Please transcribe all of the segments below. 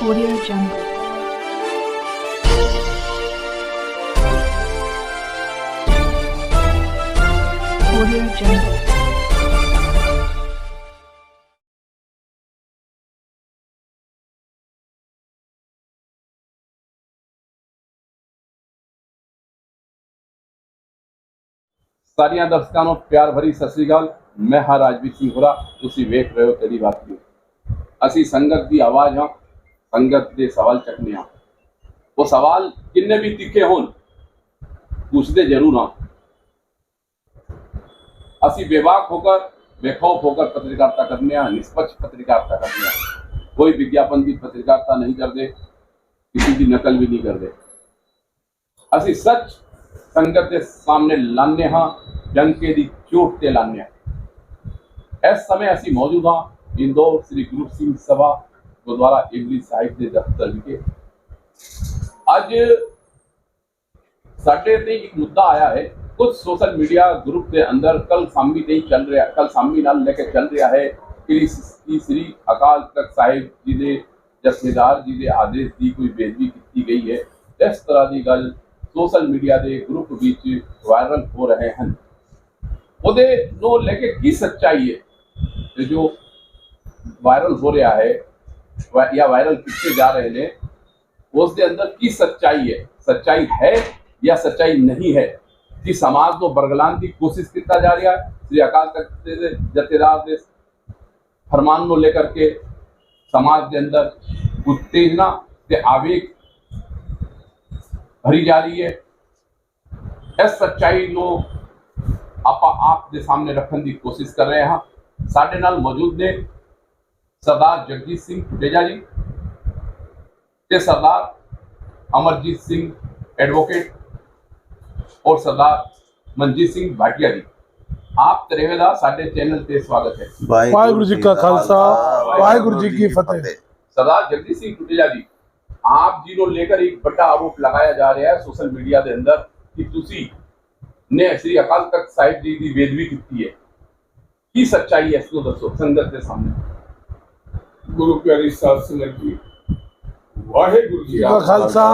Audio Jungle. Audio Jungle. ਸਾਰੀਆਂ ਦਰਸ਼ਕਾਂ ਨੂੰ ਪਿਆਰ ਭਰੀ ਸਤਿ ਸ੍ਰੀ ਅਕਾਲ। ਮੈਂ ਹਾਂ ਰਾਜਵੀਰ ਸਿੰਘ ਹੋਰਾ, ਤੁਸੀਂ ਵੇਖ ਰਹੇ ਹੋ ਤੇਰੀ ਬਾਤ ਕੀ। ਅਸੀਂ ਸੰਗਤ ਦੀ ਆਵਾਜ਼ ਹਾਂ, ਸੰਗਤ ਦੇ ਸਵਾਲ ਚੱਕਨੇ ਹਾਂ। ਉਹ ਸਵਾਲ ਕਿੰਨੇ ਵੀ ਤਿੱਖੇ ਹੋਣ, ਪੁੱਛਦੇ ਜ਼ਰੂਰ ਹਾਂ। ਅਸੀਂ ਬੇਬਾਕ ਹੋकर बेखौफ होकर पत्रकारिता करने, निष्पक्ष पत्रकारिता करने, कोई विज्ञापन की पत्रकारिता नहीं करते, किसी की नकल भी नहीं करते। ਅਸੀਂ सच संगत के सामने लाने हाँ, डंके की चोट से लाने। इस समय ਅਸੀਂ मौजूद हाँ इंदौर श्री गुरु सिंह सभा गुरुद्वारा इमली साहिब के दफ्तर विखे। ਅੱਜ ਸਾਡੇ ਤੇ ਇੱਕ ਮੁੱਦਾ ਆਇਆ है। कुछ सोशल मीडिया ग्रुप के अंदर कल सामी नहीं चल रहा, कल सामी नाल लेके चल रहा है कि श्री अकाल तख्त साहिब जी ने जथेदार जी के आदेश की कोई बेदबी की गई है। इस तरह की गल सोशल मीडिया के ग्रुप बीच वायरल हो रहे हैं। ਉਹਦੇ ਨੂੰ लेके की सच्चाई है जो वायरल हो रहा है या वायरल किए जा रहे हैं, उसके अंदर की सच्चाई है, सच्चाई है या सच्चाई नहीं है, कि समाज को बरगलाने की कोशिश किया जा रहा है। श्री अकाल तख्त जथेदार के फरमान को लेकर के समाज के अंदर उत्तेजना के आवेग भरी जा रही है। इस सच्चाई को आप दे सामने रखने की कोशिश कर रहे हैं। साडे नाल मौजूद ने सरदार जगजीत सिंह टुटेजा जी ते सरदार अमरजीत सिंह एडवोकेट और सरदार मनजीत सिंह भाटिया जी। आप त्रेवेला साडे चैनल पे स्वागत है। वाहिगुरु जी का खालसा, वाहिगुरु जी की फतेह। सरदार जगजीत सिंह टुटेजा जी, आप जी को लेकर एक बड़ा आरोप लगाया जा रहा है सोशल मीडिया के अंदर कि तुसी ने श्री अकाल तख्त साहिब जी की बेदबी की है। की सच्चाई है इसको दसो संगत के सामने। गुरु प्यारी साध संगत जी, वाहिगुरु जी का खालसा,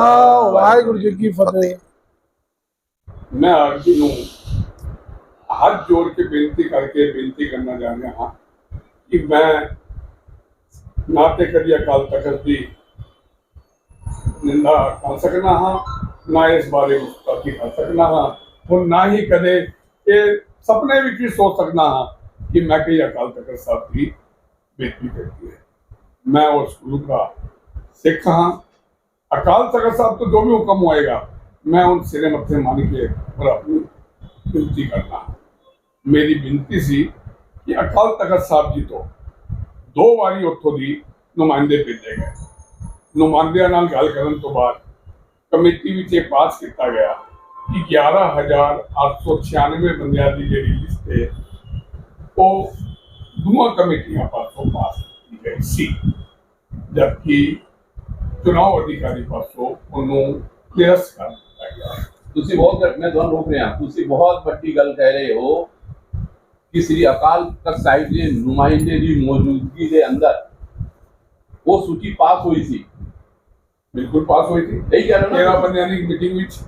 वाहिगुरु जी की फतेह। मैं आप जी नूं हाथ जोड़ के बेनती करके बेनती करना चाह रहा हाँ कि मैं ना तो कभी अकाल तख्त की निंदा कर सकना हाँ, ना इस बारे में उत्पत्ति कर सकना हाँ, और ना ही कदे ये सपने भी की सोच सकना हाँ कि मैं कहीं अकाल तख्त साहब की बेनती करती है। मैं उस गुरु का सिख हाँ। अकाल तख्त साहब तो जो भी हुक्म होएगा मैं उन सिरे मत्थे मान के और अपनी विनती करना। मेरी विनती सी कि अकाल तख्त साहब जी तो 2 वारी उत्थों दी नुमाइंदे भेजे गए। नुमाइंदियां नाल गल करन तो बाद कमेटी विच ये पास किया गया कि 11,896 बंदियां दी जिहड़ी लिस्ट है वो दोवां कमेटियां पासों पास की गई सी, जबकि चुनाव अधिकारी पासों उन्होंने निरस्त कर दिया गया। तुसी बहुत मैं दोनों रोक रहा, तुसी बहुत बड़ी गल कह रहे हो कि श्री अकाल तख्त साहिब के नुमाइंदे की मौजूदगी के अंदर वो सूची पास हुई थी। बिल्कुल पास हुई थी, यही कह रहे हो 13 बंदियां की मीटिंग विच।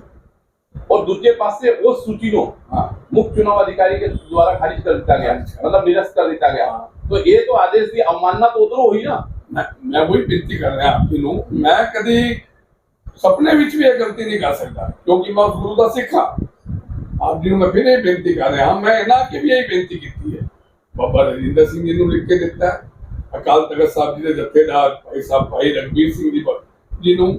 और दूसरे पास से उस सूची को मुख्य चुनाव अधिकारी के द्वारा खारिज कर दिया गया, मतलब निरस्त कर दिया गया। तो ये तो आदेश की अवमानना तो उधर हुई ना। मैं वही विनती कर रहा आप जी नूं, मैं कभी सपने विच भी यह गलती नहीं कर सकता क्योंकि मैं उस गुरु का सिख हाँ। आप जी मैं फिर यही बेनती कर रहा हाँ, मैं इन्हों की भी यही बेनती की है। बाबा रजिंदर सिंह जी ने लिख के दिता है। अकाल तख्त साहब जी के जथेदार भाई साहब भाई रघबीर सिंह जी नूं,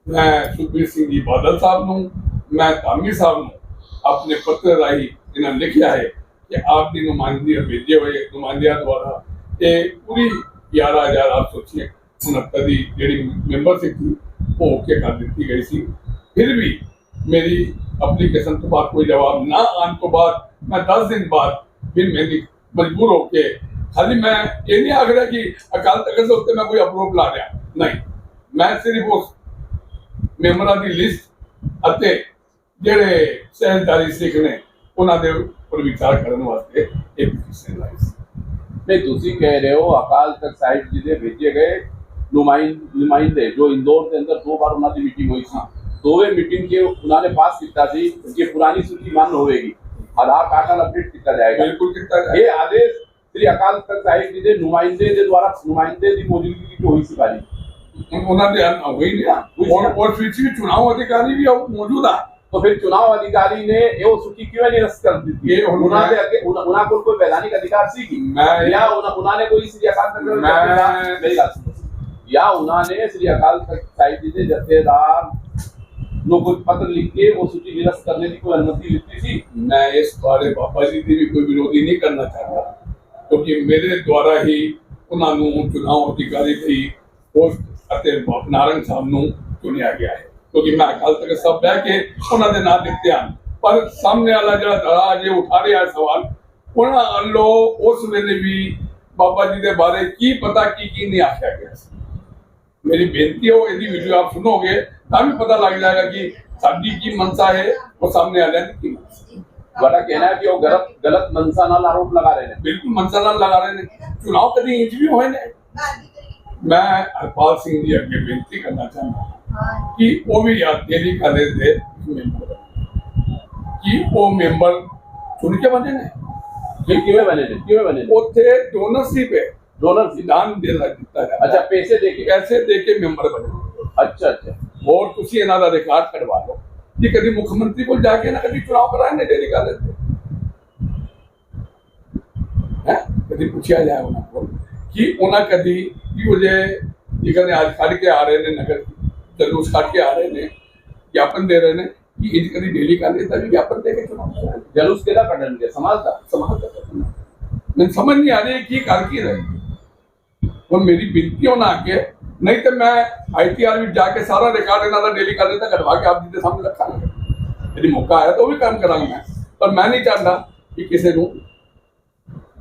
मैं सुखबीर सिंह जी बादल साहब नूं, मैं धामी साहब नूं अपने पत्र राही इन्होंने लिखा है कि आप जी नुमाइंदे भेजे हुए नुमाइंदियां द्वारा ये पूरी 11,869 की जी मैंबरशिप थी वो ओके कर दी गई सी। फिर भी मेरी एप्लीकेशन तो बाद कोई जवाब ना आने तो बाद मैं 10 दिन बाद फिर मेरी मजबूर होके खाली मैं ये नहीं आख रहा कि अकाल तख्त से उत्ते मैं कोई आरोप ला रहा नहीं, मैं सिर्फ उस मेंबरां की लिस्ट अते जेड़े सहजदारी सिख ने उन्होंने उपर विचार करने वास्ते एक पिटीशन लाई। नहीं तुसी कह रहे हो अकाल तख्त साहिब जी ने भेजे गए नुमाइंदे जो इंदौर के अंदर 2 बार उन्होंने मीटिंग हुई थी, दोवे मीटिंग के उन्होंने पास किया थी कि पुरानी सूची मान्य होगी, आधार कार्ड अपडेट किया जाएगा। बिल्कुल किया जाएगा। ये आदेश श्री अकाल तख्त साहिब जी के नुमाइंदे के द्वारा नुमाइंदे की मौजूदगी की हुई सी पारी उन्होंने वही नहीं और फिर चुनाव अधिकारी भी मौजूद है, तो फिर चुनाव अधिकारी ने वो सूची क्यों निरस्त कर दी थी? उन्होंने कोई वैधानिक अधिकार सी की या उन्होंने कोई श्री अकाल तख्त मेरी बात सुनो, या उन्होंने श्री अकाल तख्त साहिब जी के जथेदार लोग कुछ पत्र लिख के वो सूची निरस्त करने की कोई अनुमति लेती थी? मैं इस बारे बाबा जी की भी कोई विरोधी नहीं करना चाहता, क्योंकि मेरे द्वारा ही उन्होंने चुनाव अधिकारी की पोस्ट नारंग साहब ਨੂੰ चुनिया गया है, क्योंकि मैं अकाल तख्त साहब बह के उन्होंने ना दिते हैं, पर सामने वाला जो आज उठा रहा है सवाल उन्होंने उस वेले भी बाबा जी के बारे की पता की नहीं आख्या गया। मेरी बेनती है यदि वीडियो आप सुनोगे तभी पता लग जाएगा कि साडी की मनसा है और सामने वाले की मनसा। बड़ा कहना है कि वो गलत मनसा नाल आरोप लगा रहे हैं। बिल्कुल मनसा नाल लगा रहे हैं। चुनाव कभी इंटरव्यू होए ने, मैं हरपाल सिंह जी अगे बेनती करना चाहता कि वो भी याद डेली कॉलेज दे मेंबर कि वो मेंबर चुन के बने ने किवें बने ओथे डोनरशिप है, डोनर दान देता है। अच्छा, पैसे देके मेंबर बने। अच्छा और तुसी इन्हां दा रिकॉर्ड कढवा लो कि कभी मुख्यमंत्री को जाके ना कभी चुनाव कराए ने डेली कॉलेज दे है, कभी पूछा जाए उन्हें को कि उन्हें कभी कि मुझे जिगर आज काट के आ रहे ने नगर जलूस काट के आ रहे ने ज्ञापन दे रहे ने कि इन कभी डेली कॉलेज दा ज्ञापन दे के चुनाव कराए। जलूस केदा कढन के समाज का मैं समझ नहीं आ रही कि कर की रहे और मेरी बिनती होना आके नहीं तो मैं ITR भी जाके सारा रिकॉर्ड इन्होंने डेली कॉलेज तक कटवा के आप जी के सामने रखा यदि मौका आया तो भी काम करांगा मैं, पर मैं नहीं चाहता कि किसी को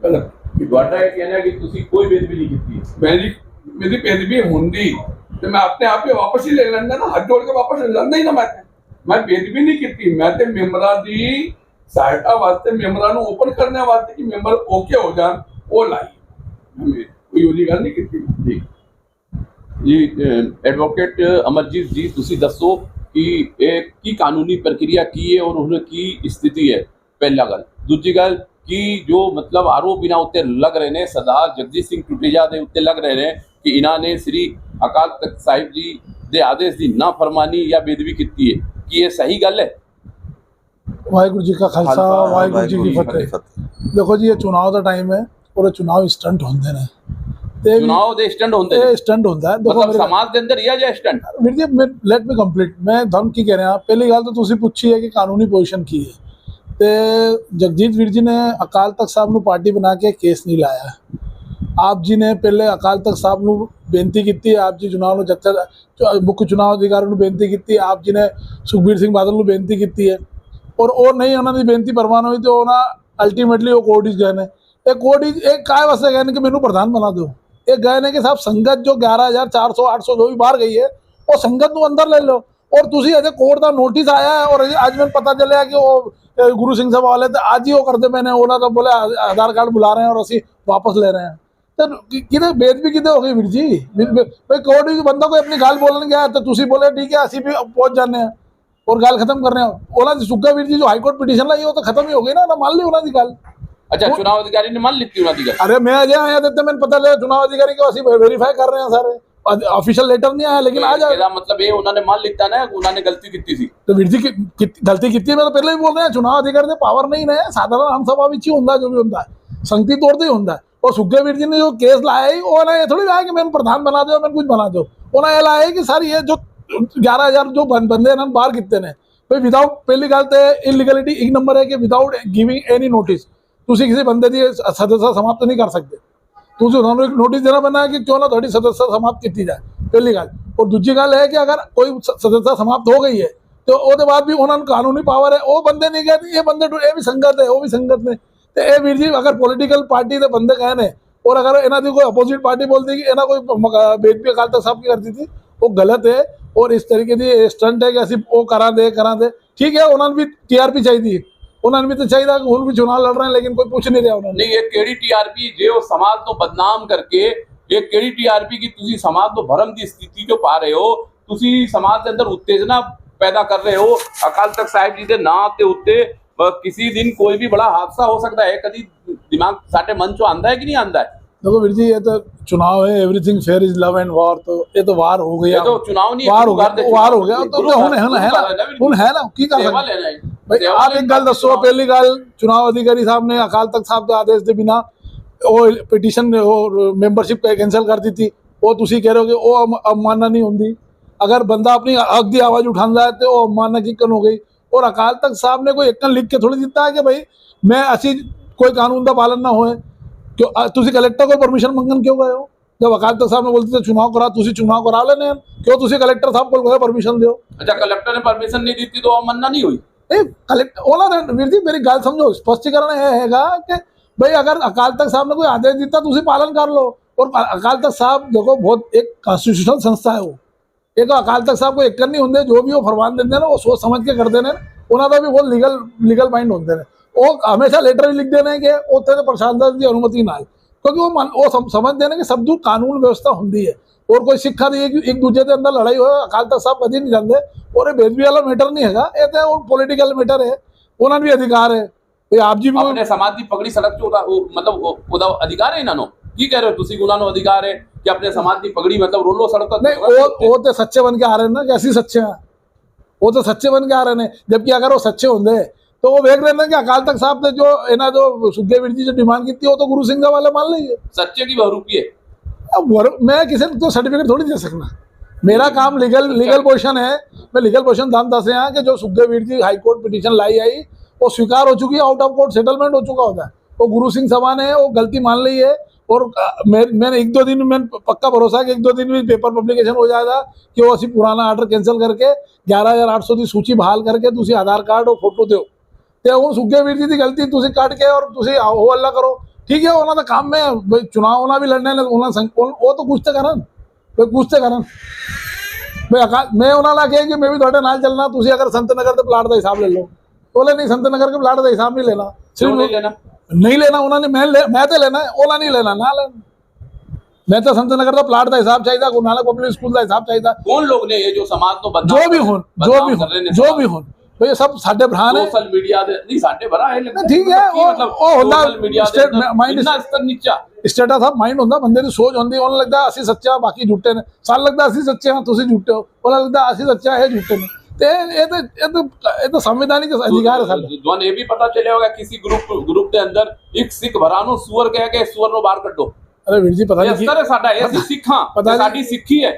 गलत कहना कि तुसी कोई बेदबी नहीं की। मेरी बेदबी होंगी तो मैं अपने आप पे वापस ही ले लेंदा ना, हाथ जोड़ के वापस ले लेंदा ही ना। मैं बेदबी नहीं की, मैं तो मेंबरां दी सहायता वास्ते मेंबरां नूं ओपन करने वास्ते कि मेंबर ओके हो जान वो लाई, कोई ओदी गल नहीं की। जी एडवोकेट अमरजीत जी तुसी दसो कि एक की कानूनी प्रक्रिया की है और उन्हें की स्थिति है, पहला गल। दूजी गल कि जो मतलब आरोप इन्हां उत्ते लग रहे ने सरदार जगजीत सिंह टुटेजा दे उत्ते लग रहे ने कि इन्होंने श्री अकाल तख्त साहिब जी दे आदेश की ना फरमानी या बेदबी की है, कि ये सही गल है? वाहिगुरू जी का खालसा वाहिगुरू जी की फतेह। देखो जी, ये चुनाव का टाइम है और चुनाव स्टंट होंदे ने, चुनाव दे स्टंट होंदे ने, स्टंट होंदा है। देखो मतलब समाज के अंदर या जे stunt Veer ji let me complete. मैं धन की कह रहा पहली गल तो तुसी पूछी है कि कानूनी पोजीशन की है, तो जगजीत वीर जी ने अकाल तख्त साहब नूं पार्टी बना के केस नहीं लाया। आप जी ने पहले अकाल तख्त साहब नूं बेनती की, आप जी चुनाव मुख्य चुनाव अधिकारी नूं बेनती की, आप जी ने सुखबीर सिंह बादल नूं बेनती की है और वो नहीं उन्होंने बेनती परवान हुई तो अल्टीमेटली वो कोर्ट गए ने। एक काय वास्ते गए कि मैनू प्रधान बना दो, एक गए ने कि साहब संगत जो 11,400 800 जो भी बाहर गई है वो संगत नूं अंदर ले लो, और तुसी अजे कोर्ट का नोटिस आया है और अज मैंने पता चलिया कि वो गुरु सिंह सभा वाले आज ही वो करते मैंने उन्होंने तो बोले आधार कार्ड बुला रहे हैं और असी वापस ले रहे हैं। तो कि बेदबी कितने हो गई वीर जी? भाई कोर्ट भी बंदा कोई अपनी गाल बोलन गया तो तुसी बोले ठीक है असी भी पहुंच जाने हैं और गाल खत्म कर रहे हैं। उन्होंने सुग्गा वीर जी जो हाईकोर्ट पिटीशन लाई वो तो खत्म ही हो गई ना, मान ली उन्होंने गाल। अच्छा, चुनाव अधिकारी ने मान ली थी उन्होंने गल? अरे मैं अजय आया देते मैंने पता लगा चुनाव अधिकारी को असी वेरीफाई कर रहे हैं, सारे ऑफिशियल लेटर नहीं आया लेकिन आ जाएगा मतलब ये उन्होंने मान लिखता ना उन्होंने गलती की थी। तो वीर जी गलती की मैं तो पहले ही बोल रहे हैं, चुनाव अधिकारी ने पावर नहीं है, साधारण हम सभा विच ही होंदा जो भी होंदा है संगति तौर पर ही होंदा है। और सुग्गे वीर जी ने जो केस लाया है वो ये थोड़ी लाया कि मैंने प्रधान बना दो मैंने कुछ बना दो, उन्होंने ये लाया कि सर ये जो 11,000 जो बंदे ने बाहर कितने ने भाई विदाउट पहली गल तो इलीगलिटी एक नंबर है कि विदाउट गिविंग एनी नोटिस तुसी किसी बंदे की सदस्यता समाप्त नहीं कर सकते। तुसी उन्होंने एक नोटिस देना बनना है कि क्यों ना थोड़ी सदस्यता समाप्त की जाए, पहली गल। और दूसरी गल है कि अगर कोई सदस्यता समाप्त हो गई है तो उसके बाद भी उन्होंने कानूनी पावर है, वो बंदे नहीं कहते ये बंदे ये भी संगत है वो भी संगत ने। तो ये वीर जी अगर पॉलिटिकल पार्टी के बंदे कहे ने और अगर इन्हों की कोई अपोजिट पार्टी बोलती कि इन्हें कोई बेदबी अकाल तख्त साहब की करती थी वो गलत है और इस तरीके की स्टंट है कि असी वो करा दे ठीक है। उन्होंने भी TRP चाहिए, उन्होंने भी तो चाहिए कि हम भी चुनाव लड़ रहे हैं लेकिन कोई पूछ नहीं रहा उन्होंने। नहीं, ये केड़ी TRP जो समाज को बदनाम करके ਇਹ ਕਿਹੜੀ ਟੀਆਰਪੀ ਕੀ ਤੁਸੀਂ ਸਮਾਜ ਨੂੰ ਭਰਮ ਦੀ ਸਥਿਤੀ ਚੋਂ ਪਾ ਰਹੇ ਹੋ, ਤੁਸੀਂ ਸਮਾਜ ਦੇ ਅੰਦਰ ਉਤੇਜਨਾ ਪੈਦਾ ਕਰ ਰਹੇ ਹੋ। ਅਕਾਲ ਤਖਤ ਸਾਹਿਬ ਜੀ ਦੇ ਨਾਂ ਤੇ ਉੱਤੇ ਕਿਸੇ दिन कोई भी बड़ा हादसा हो सकता है, कभी दिमाग साढ़े मन चो आंदा है कि नहीं आंदा है? देखो वीर जी, ये तो चुनाव है, everything fair is love and war, तो ये तो वार हो गया, ये तो चुनाव नहीं वार हो गया, वार हो गया, तो ਹੁਣ ਹੈ ਨਾ ਕੀ ਕਰ ਸਕਦੇ भाई। आप एक गल दसो, पहली गल चुनाव अधिकारी साहब ने अकाल तख्त साहब के आदेश के बिना वो पिटीशन मैंबरशिप कैंसल कर दी थी, वो तुसी कह रहे हो कि वो अवमानना नहीं होंगी। अगर बंदा अपनी हक की आवाज उठाता है तो वो अवमानना किकन हो गई। और अकाल तख्त साहब ने कोई एकन लिख के थोड़ी दिता है कि भाई मैं असी कोई कानून का पालन ना होए, क्यों तुसी कलेक्टर को परमिशन मंगन क्यों गए हो? जब अकाल तख्त साहब ने बोलते थे चुनाव करा, तुसी चुनाव करा लेने, क्यों तुसी कलेक्टर साहब को परमिशन दो? अच्छा, कलेक्टर ने परमिशन नहीं दी थी तो अवमानना नहीं हुई? कलेक्टर ओला वीर जी मेरी गल समझो, स्पष्टीकरण है कि भाई अगर अकाल तख्त साहब ने कोई आदेश दिता तुसी पालन कर लो। और अकाल तख्त साहब देखो बहुत एक कॉन्स्टिट्यूशनल संस्था है, वो एक अकाल तख्त साहब को एक नहीं होंगे, जो भी वो फरमान देते हैं ना वो सोच समझ के करते हैं, उन्होंने भी बहुत लीगल माइंड होते हैं। वो हमेशा लेटर ही लिख देने कि उत्थे तो प्रशासन की अनुमति ना आए, क्योंकि वो समझते हैं कि सब दूर कानून व्यवस्था होंगी है। और कोई सिखा दी एक दूसरे के अंदर लड़ाई हो, अकाल तख्त साहब कभी नहीं जाते। और ये बेदबी वाला मैटर नहीं है, ये तो पॉलिटिकल मैटर है, उन्होंने भी अधिकार है। आप जी भी अपने समाज की पगड़ी सड़क चो मतलब ਉਹਦਾ अधिकार है इन्होंने की कह रहे हो तुसी उन्होंने अधिकार है कि अपने समाज की पगड़ी मतलब रोलो सड़क नहीं, वो तो सच्चे बन के आ रहे हैं ना, कैसी सच्चे हैं, वो तो सच्चे बन के आ रहे हैं। जबकि अगर वो सच्चे होंगे तो वो देख रहे हैं कि अकाल तख्त साहब ने जो है ना जो सुखदेव वीर जी जो डिमांड की थी वो तो गुरु सिंह वाले मान लीजिए। सच्चे की बहरूपी है। अब मैं किसी को तो सर्टिफिकेट थोड़ी दे सकना, मेरा काम लीगल पोजीशन है, मैं लीगल पोजीशन दाम दस हैं कि जो Sukhdev Veer ji high court petition लाई आई वो स्वीकार हो चुकी है, आउट ऑफ कोर्ट सेटलमेंट हो चुका होता है। वो गुरु सिंह सभा ने वो गलती मान ली है। और मैंने एक दो दिन में पक्का भरोसा है कि एक दो दिन में पेपर पब्लिकेशन हो जाएगा कि वो असी पुराना आर्डर कैंसल करके 11,800 की सूची बहाल करके तुसी आधार कार्ड और फोटो दो ते वो सुखदेव वीर जी की गलती तुसी कट के और तुसी हो हल्ला करो, ठीक है। उन्होंने काम में भाई चुनाव होना भी लड़ने वो तो कुछ तो करन, कुछ तो करन भाई। अकाल मैं उन्होंने कहा कि मैं भी थोड़े नाल चलना, तुसी अगर संत नगर के प्लाट का हिसाब ले लो, बोले नहीं संत नगर के प्लाट का हिसाब नहीं लेना, सिर्फ नहीं लेना उन्होंने, मैं तो लेना है, ओला नहीं लेना ना लेना। मैं तो संत नगर का प्लाट का हिसाब चाहिए, गुरु नानक पब्लिक स्कूल का हिसाब चाहिए। कौन लोग ने ये जो समाज तो जो भी हो तो ये सब साडे भरा ने सोशल मीडिया दे नहीं साडे भरा है, लेकिन ठीक है मतलब सोशल मीडिया दे माइंड स्तर नीचा स्टेटस ऑफ माइंड होंदा, बंदे दी सोच होंदी, उन्हें लगदा ਅਸੀਂ सच्चा बाकी झूठे ने, साल लगदा ਅਸੀਂ सच्चे हां ਤੁਸੀਂ झूठे हो, उन्हें लगदा ਅਸੀਂ सच्चा है झूठे ने। ये तो संवैधानिक अधिकार है साडा। जोन ये भी पता चले होगा किसी ग्रुप के अंदर एक सिख भरानो सुअर कह के सुअर नो बाहर कड्डो। अरे वीर जी पता नहीं इस तरह साडा ऐसी सिखा साडी सिक्खी है,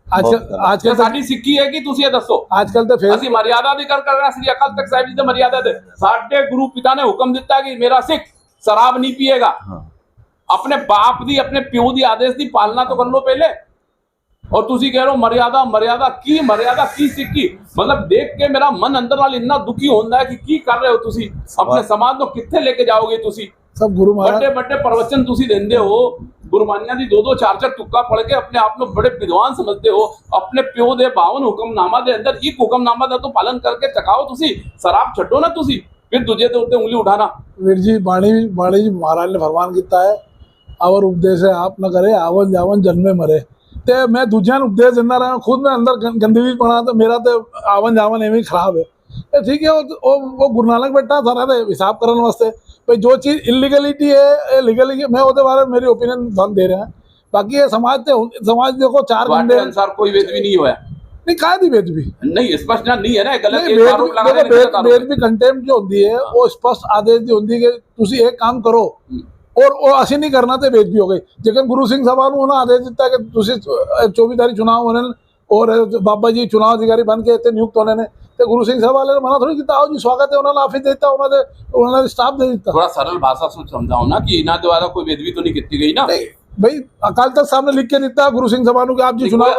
आजकल साडी सिक्खी है कि तुसी ये दसो आजकल तो फिर ਅਸੀਂ ਮਰਿਆਦਾ ਦੀ ਗੱਲ ਕਰ ਰਹੇ ਹਾਂ। ਸ੍ਰੀ ਅਕਾਲ ਤਖਤ ਸਾਹਿਬ ਜੀ ਦੀ ਮਰਿਆਦਾ ਦੇ ਸਾਡੇ ਗੁਰੂ ਪਿਤਾ ਨੇ ਹੁਕਮ ਦਿੱਤਾ ਕਿ ਮੇਰਾ ਸਿੱਖ शराब नहीं पिएगा। अपने बाप दी अपने प्यो दी आदेश दी पालना तो कर लो पहले। और तुसी कह रहे हो मर्यादा की सिक्की, मतलब देख के मेरा मन अंदर नाल इतना दुखी होता है कि कर रहे हो तुसी, अपने समाज को कित्थे लेके जाओगे तुसी? सब गुरु महाराज बड़े प्रवचन तुसी देंदे हो, गुरबानियां दी 2-2 4-4 तुक्का पढ़ के अपने आप में बड़े विद्वान समझते हो। अपने प्यो दे 52 हुक्मनामा दे अंदर एक हुक्मनामा दा तो पालन करके चकाओ तुसी, शराब छड्डो ना तुसी, फिर दूजे दे उत्ते उंगली उठाना। वीर जी बाणी जी महाराज ने फरमान किया है, और उपदेश है आप न करे आवन जावन जन्मे मरे। ते मैं दूजिया उपदेश देना रहा, खुद में अंदर गंदगी पड़ा, तो मेरा तो आवन जावन एवं खराब है। ठीक है, वो गुरु नानक बैठा सारा हिसाब करने वास्ते भाई जो चीज़ इलीगलिटी है लीगली मैं वो बारे में मेरी ओपिनियन धन दे रहे हैं। बाकी ये समाज देखो 4 घंटे अनुसार कोई वेद भी नहीं हुआ नहीं, कहा थी वेद भी नहीं स्पष्ट नहीं है ना, गलत वेद भी कंटेम्प्ट जो होती है वो स्पष्ट आदेश दी होती है कि तुसी एक काम करो और वो असी नहीं करना तो वेद भी हो गई। लेकिन गुरु सिंह सभा ने उन्होंने आदेश दिता कि तुसी 24 तारीख चुनाव होने और बाबा जी चुनाव अधिकारी बन के इतने नियुक्त होने ने, तो गुरु सिंह सभा ने मना थोड़ी किया, आओ जी स्वागत है, उन्होंने ऑफिस देता, उन्होंने स्टाफ दे दिता। थोड़ा सरल भाषा से समझाओ ना कि इना द्वारा कोई वेदवी तो नहीं की गई ना भाई। अकाल तख्त साहब ने लिख के दिता गुरु सिंह सभा को आप जी चुनाव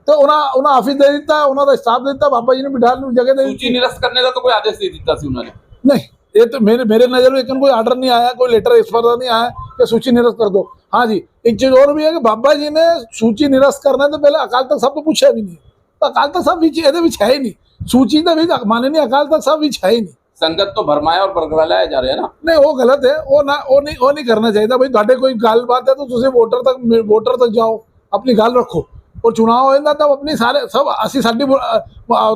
तो उन्होंने ऑफिस दे दिता, उन्होंने स्टाफ दे दिता, बाबा जी ने बिठा जगह दे सूची निरस्त करने का तो कोई आदेश नहीं दिता सी उन्होंने। नहीं, ये तो मेरे नजर में कोई ऑर्डर नहीं आया, कोई लेटर एक्सपर्ट नहीं आया कि सूची निरस्त कर दो। हाँ जी, एक चीज और भी है कि बाबा जी ने सूची निरस्त करना तो पहले अकाल तख्त साहब को पूछा भी नहीं, तो अकाल तख्त साहब है ही नहीं सूची तो भी माननीय अकाल तख्त साहब है ही नहीं। संगत तो भरमाया और बरगलाया जा रहे हैं ना। नहीं वो गलत है, वो नहीं करना चाहिए भाई। ਤੁਹਾਡੇ ਕੋਈ ਗੱਲਬਾਤ ਹੈ ਤਾਂ ਤੁਸੀਂ ਵੋਟਰ ਤੱਕ ਜਾਓ, ਆਪਣੀ ਗੱਲ ਰੱਖੋ। और चुनाव होता तब अपनी सारे सब ਅਸੀਂ ਸਾਡੀ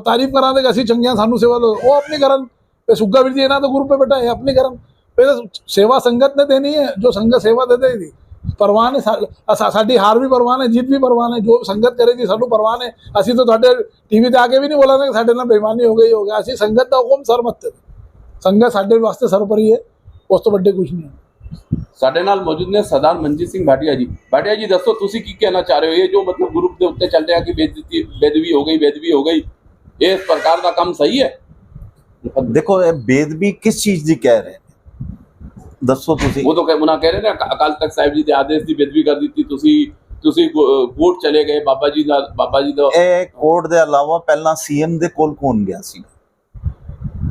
ਤਾਰੀਫ ਕਰਾਂਗੇ, ਅਸੀਂ ਚੰਗੀਆਂ ਸਾਨੂੰ ਸੇਵਾ ਦੋ, ਉਹ ਆਪਣੀ ਕਰਨ। ਤੇ ਸੁੱਗਾ ਵੀਰ ਜੀ ਇਹਨਾਂ ਤੋਂ ਗੁਰੂ पे बैठा है, अपनी ਕਰਨ। सेवा संगत ने देनी है, जो संगत सेवा दे देगी। परवान है साडी, हार भी परवान है, जीत भी परवान है। जो संगत करेगी सानू परवान है। ਅਸੀਂ तो ਤੁਹਾਡੇ टीवी ਤੇ ਆ ਕੇ ਵੀ ਨਹੀਂ ਬੋਲਾਂਗੇ ਕਿ ਸਾਡੇ ਨਾਲ ਬੇਈਮਾਨੀ ਹੋ ਗਈ ਅਸੀਂ ਸੰਗਤ ਦਾ ਹੁਕਮ ਸਰ ਮੱਤੇ। ਸੰਗਤ ਸਾਡੇ ਵਾਸਤੇ ਸਰਪਰੀ ਹੈ, ਉਸ ਤੋਂ ਵੱਡੇ ਕੁਝ ਨਹੀਂ ਹੈ। ਸਾਡੇ ਨਾਲ ਮੌਜੂਦ ਨੇ ਸਰਦਾਰ ਮਨਜੀਤ ਸਿੰਘ ਭਾਟੀਆ ਜੀ। ਭਾਟੀਆ ਜੀ ਦੱਸੋ ਤੁਸੀਂ ਕੀ ਕਹਿਣਾ ਚਾਹ ਰਹੇ ਹੋ? ਇਹ ਜੋ ਮਤਲਬ ਗਰੁੱਪ ਦੇ ਉੱਤੇ ਚੱਲ ਰਿਹਾ ਕਿ ਬੇਦਬੀ ਹੋ ਗਈ, ਇਹ ਸਰਕਾਰ ਦਾ ਕੰਮ ਸਹੀ ਹੈ? ਦੇਖੋ ਇਹ ਬੇਦਬੀ ਕਿਸ ਚੀਜ਼ ਦੀ ਕਹਿ ਰਹੇ ਨੇ ਦੱਸੋ ਤੁਸੀਂ? ਉਹ ਤਾਂ ਕਹਿ ਰਹੇ ਨੇ ਅਕਾਲ ਤਖਤ ਸਾਹਿਬ ਜੀ ਦੇ ਆਦੇਸ਼ ਦੀ ਬੇਦਬੀ ਕਰ ਦਿੱਤੀ ਤੁਸੀਂ ਕੋਰਟ ਚਲੇ ਗਏ ਬਾਬਾ ਜੀ ਦਾ। ਇਹ ਕੋਰਟ ਦੇ ਇਲਾਵਾ ਪਹਿਲਾਂ ਸੀਐਮ ਦੇ ਕੋਲ ਕੌਣ ਗਿਆ ਸੀ?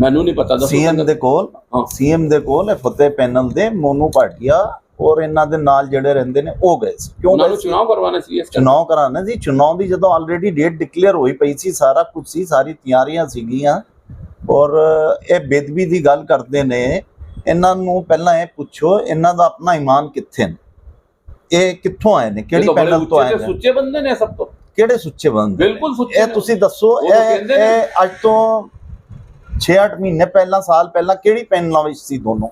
ਮੈਨੂੰ ਨਹੀਂ ਪਤਾ। ਸੀਐਮ ਦੇ ਕੋਲ ਫਤਿਹ ਪੈਨਲ ਦੇ ਮੋਨੂ ਭਾਟੀਆ ਔਰ ਇਹਨਾਂ ਦੇ ਨਾਲ ਜਿਹੜੇ ਰਹਿੰਦੇ ਨੇ ਉਹ ਗਏ ਸੀ। ਕਿਉਂ? ਉਹਨਾਂ ਨੂੰ ਚੁਣਾਵ ਕਰਵਾਉਣਾ ਸੀ। ਚੁਣਾਵ ਕਰਾਉਣਾ ਸੀ। ਚੁਣਾਵ ਦੀ ਜਦੋਂ ਆਲਰੇਡੀ ਡੇਟ ਡਿਕਲੇਅਰ ਹੋਈ ਪਈ ਸੀ, ਸਾਰਾ ਕੁਝ ਸੀ, ਸਾਰੀ ਤਿਆਰੀਆਂ ਸੀਗੀਆਂ। ਔਰ ਇਹ ਬੇਦਬੀ ਦੀ ਗੱਲ ਕਰਦੇ ਨੇ। ਇਹਨਾਂ ਨੂੰ ਪਹਿਲਾਂ ਇਹ ਪੁੱਛੋ ਇਹਨਾਂ ਦਾ ਆਪਣਾ ਈਮਾਨ ਕਿੱਥੇ ਨੇ? ਇਹ ਕਿੱਥੋਂ ਆਏ ਨੇ? ਕਿਹੜੀ ਪੈਨਲ ਤੋਂ ਆਏ ਨੇ? ਸੁੱਚੇ ਬੰਦੇ ਨੇ ਸਭ ਤੋਂ। ਕਿਹੜੇ ਸੁੱਚੇ ਬੰਦੇ? ਬਿਲਕੁਲ ਸੁੱਚੇ। ਇਹ ਤੁਸੀਂ ਦੱਸੋ, ਇਹ ਅੱਜ ਤੋਂ 6-8 ਮਹੀਨੇ ਪਹਿਲਾਂ, ਸਾਲ ਪਹਿਲਾਂ ਕਿਹੜੀ ਪੈਨਲਾਂ ਵਿੱਚ ਸੀ ਦੋਨੋਂ?